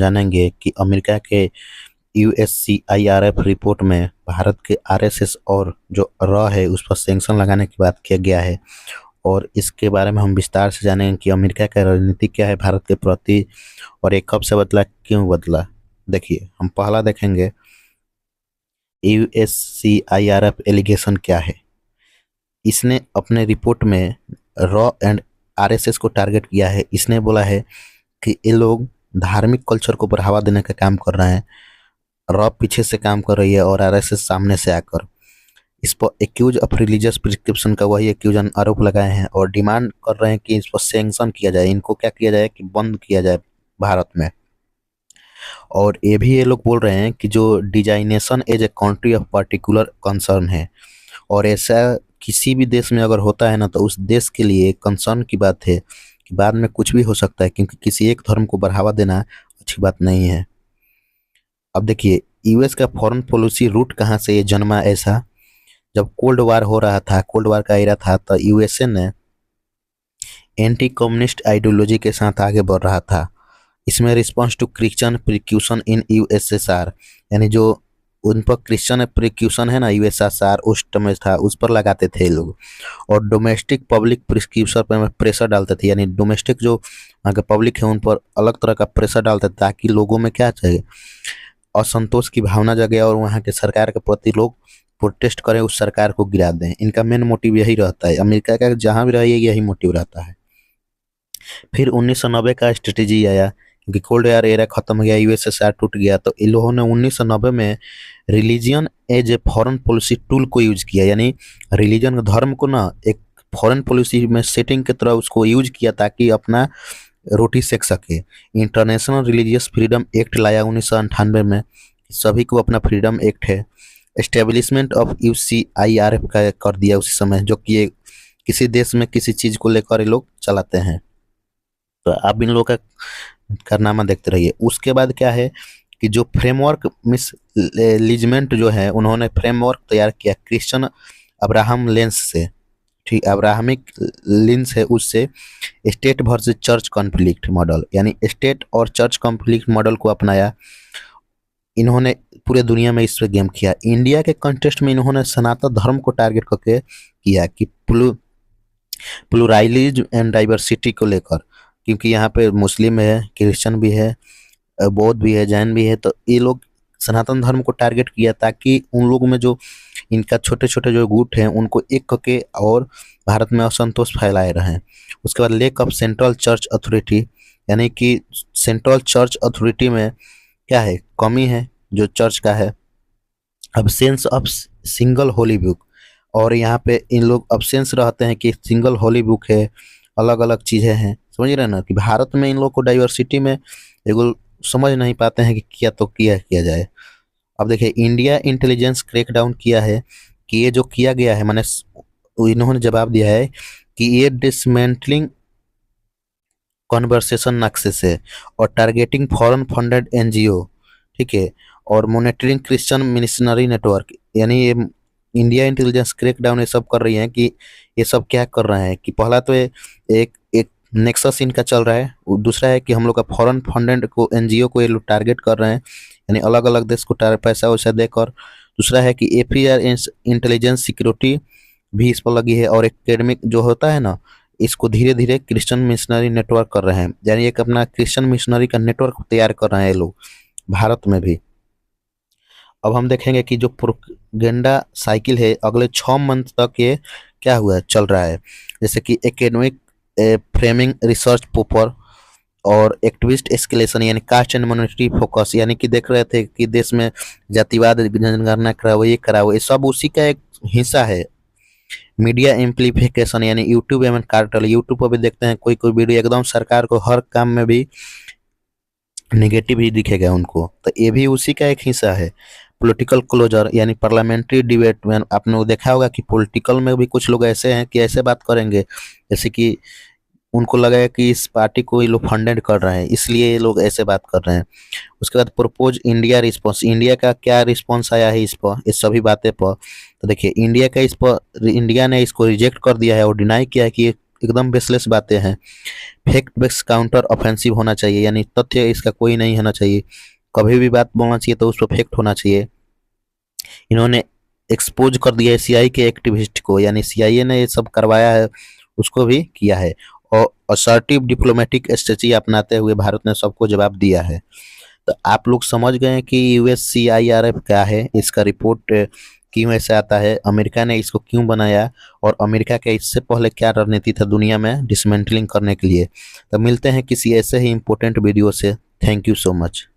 जानेंगे कि अमेरिका के यूएससीआईआरएफ रिपोर्ट में भारत के आरएसएस और जो रॉ है उस पर सैंक्शन लगाने की बात किया गया है। और इसके बारे में हम विस्तार से जानेंगे कि अमेरिका का रणनीति क्या है भारत के प्रति, और ये कब से बदला, क्यों बदला। देखिए, हम पहला देखेंगे यूएससीआईआरएफ एलिगेशन क्या है। इसने अपने रिपोर्ट में रॉ एंड आरएसएस को टारगेट किया है। इसने बोला है कि ये लोग धार्मिक कल्चर को बढ़ावा देने का काम कर रहे हैं, रॉ पीछे से काम कर रही है और आरएसएस सामने से आकर। इस पर एक्यूज ऑफ रिलीजियस प्रिस्क्रिप्शन का वही एक्यूजन आरोप लगाए हैं और डिमांड कर रहे हैं कि इस पर सैंक्शन किया जाए, इनको क्या किया जाए कि बंद किया जाए भारत में। और ये भी ये लोग बोल रहे हैं कि जो designation as a country of particular concern है, और ऐसा किसी भी देश में अगर होता है ना तो उस देश के लिए कंसर्न की बात है कि बाद में कुछ भी हो सकता है, क्योंकि किसी एक धर्म को बढ़ावा देना अच्छी बात नहीं है। अब देखिए, यूएस का फॉरेन पॉलिसी रूट कहाँ से ये जन्मा। ऐसा जब कोल्ड वार हो रहा था, कोल्ड वार का एरा था, तो यूएसए ने एंटी कम्युनिस्ट आइडियोलॉजी के साथ आगे बढ़ रहा था। इसमें response to Christian persecution in USSR, यानी जो उन पर क्रिश्चियन प्रिक्यूशन है ना यूएसएसआर उस समय था, उस पर लगाते थे लोग। और डोमेस्टिक पब्लिक प्रिक्यूशन पर प्रेशर डालते थे, यानी डोमेस्टिक जो वहाँ के पब्लिक है उन पर अलग तरह का प्रेशर डालते थे ताकि लोगों में क्या चाहिए, असंतोष की भावना जगे और वहाँ के सरकार के प्रति लोग प्रोटेस्ट करें, उस सरकार को गिरा दें। इनका मेन मोटिव यही रहता है, अमेरिका का जहाँ भी रहिए यही मोटिव रहता है। फिर 1990 का स्ट्रेटेजी आया, क्योंकि कोल्ड वार एरा खत्म हो गया, यूएसएसआर टूट गया, तो इन लोगों ने 1990 में religion as a foreign policy tool को यूज किया। यानी रिलीजन धर्म को ना एक फॉरेन पॉलिसी में सेटिंग की तरह उसको यूज किया ताकि अपना रोटी सेक सके। इंटरनेशनल रिलीजियस फ्रीडम एक्ट लाया 1998 में, सभी को अपना फ्रीडम एक्ट है। एस्टेब्लिशमेंट ऑफ यूसीआईआरएफ का कर दिया उसी समय, जो कि किसी देश में किसी चीज़ को लेकर ये लोग चलाते हैं। तो आप इन लोगों का कारनामा देखते रहिए। उसके बाद क्या है कि जो फ्रेमवर्क मिस लीजमेंट जो है, उन्होंने फ्रेमवर्क तैयार किया क्रिश्चियन अब्राहम लेंस से, ठीक, अब्राहमिक लेंस है उससे, state versus church conflict model, यानी स्टेट और चर्च कॉन्फ्लिक्ट मॉडल को अपनाया। इन्होंने पूरे दुनिया में इस पर गेम किया। इंडिया के कंटेस्ट में इन्होंने सनातन धर्म को टारगेट करके किया कि प्लुरालिज्म एंड डाइवर्सिटी को लेकर, क्योंकि यहाँ पे मुस्लिम है, क्रिश्चियन भी है, बौद्ध भी है, जैन भी है, तो ये लोग सनातन धर्म को टारगेट किया ताकि उन लोगों में जो इनका छोटे छोटे जो गुट हैं उनको एक करके और भारत में असंतोष फैलाए रहें। उसके बाद lake of central church authority, यानी कि सेंट्रल चर्च अथॉरिटी में क्या है, कमी है जो चर्च का है। Absence of single Holi book, और यहाँ पे इन लोग अब्सेंस रहते हैं कि सिंगल होली बुक है, अलग अलग चीज़ें हैं, समझ रहे हैं ना, कि भारत में इन लोग को डाइवर्सिटी में एगो समझ नहीं पाते हैं कि क्या तो किया जाए। अब देखिए, इंडिया इंटेलिजेंस क्रैकडाउन किया है कि ये जो किया गया है, मैंने इन्होंने जवाब दिया है कि ये डिसमेंटलिंग कॉन्वर्सेशन नक्शे से और टारगेटिंग फॉरेन फंडेड एनजीओ, ठीक है, और मॉनिटरिंग क्रिश्चियन मिशनरी नेटवर्क, यानी ये इंडिया इंटेलिजेंस क्रैकडाउन ये सब कर रही है कि ये सब क्या कर रहे हैं कि पहला तो एक एक नेक्सस इनका चल रहा है, दूसरा है कि हम लोग का फॉरेन फंडेड को एनजीओ को ये लोग टारगेट कर रहे हैं, यानी अलग अलग देश को पैसा वैसा देकर। दूसरा है कि एफआईआर इंटेलिजेंस सिक्योरिटी भी इस पर लगी है, और एकेडमिक जो होता है ना, इसको धीरे धीरे क्रिश्चियन मिशनरी नेटवर्क कर रहे हैं, यानी एक अपना क्रिश्चियन मिशनरी का नेटवर्क तैयार कर रहे हैं ये लोग भारत में भी। अब हम देखेंगे कि जो प्रोपेगेंडा साइकिल है अगले 6 मंथ तक ये क्या हुआ है, चल रहा है। जैसे कि एकेडमिक फ्रेमिंग रिसर्च पेपर और एक्टिविस्ट एस्केलेशन, यानी कास्ट एंड माइनॉरिटी फोकस, यानी कि देख रहे थे कि देश में जातिवाद जनगणना कराओ, ये कराओ, ये सब उसी का एक हिस्सा है। मीडिया एम्प्लीफिकेशन, यानी यूट्यूब एवं कार्टल, यूट्यूब पर भी देखते हैं कोई कोई वीडियो एकदम सरकार को हर काम में भी नेगेटिव ही दिखेगा उनको, तो ये भी उसी का एक हिस्सा है। पॉलिटिकल क्लोजर, यानी पार्लियामेंट्री डिबेट में आपने देखा होगा कि पॉलिटिकल में भी कुछ लोग ऐसे हैं कि ऐसे बात करेंगे जैसे कि उनको लगा कि इस पार्टी को ये लोग फंडेड कर रहे हैं इसलिए ये लोग ऐसे बात कर रहे हैं। उसके बाद प्रपोज इंडिया रिस्पॉन्स, इंडिया का क्या रिस्पॉन्स आया है इस पर, इस सभी बातें पर। तो देखिए, इंडिया का इस पर, इंडिया ने इसको रिजेक्ट कर दिया है और डिनाई किया है कि ये एकदम बेसलेस बातें हैं। फैक्ट बेस्ड काउंटर ऑफेंसिव होना चाहिए, यानी तथ्य इसका कोई नहीं होना चाहिए। कभी भी बात बोलना चाहिए तो उस पर फैक्ट होना चाहिए। इन्होंने एक्सपोज कर दिया है सीआई के एक्टिविस्ट को, यानी सीआईए ने ये सब करवाया है उसको भी किया है। और असर्टिव डिप्लोमेटिक स्ट्रेटजी अपनाते हुए भारत ने सबको जवाब दिया है। तो आप लोग समझ गए हैं कि यूएससीआईआरएफ क्या है, इसका रिपोर्ट क्यों ऐसे आता है, अमेरिका ने इसको क्यों बनाया, और अमेरिका के इससे पहले क्या रणनीति था दुनिया में डिसमेंटलिंग करने के लिए। तो मिलते हैं किसी ऐसे ही इम्पोर्टेंट वीडियो से। Thank you so much.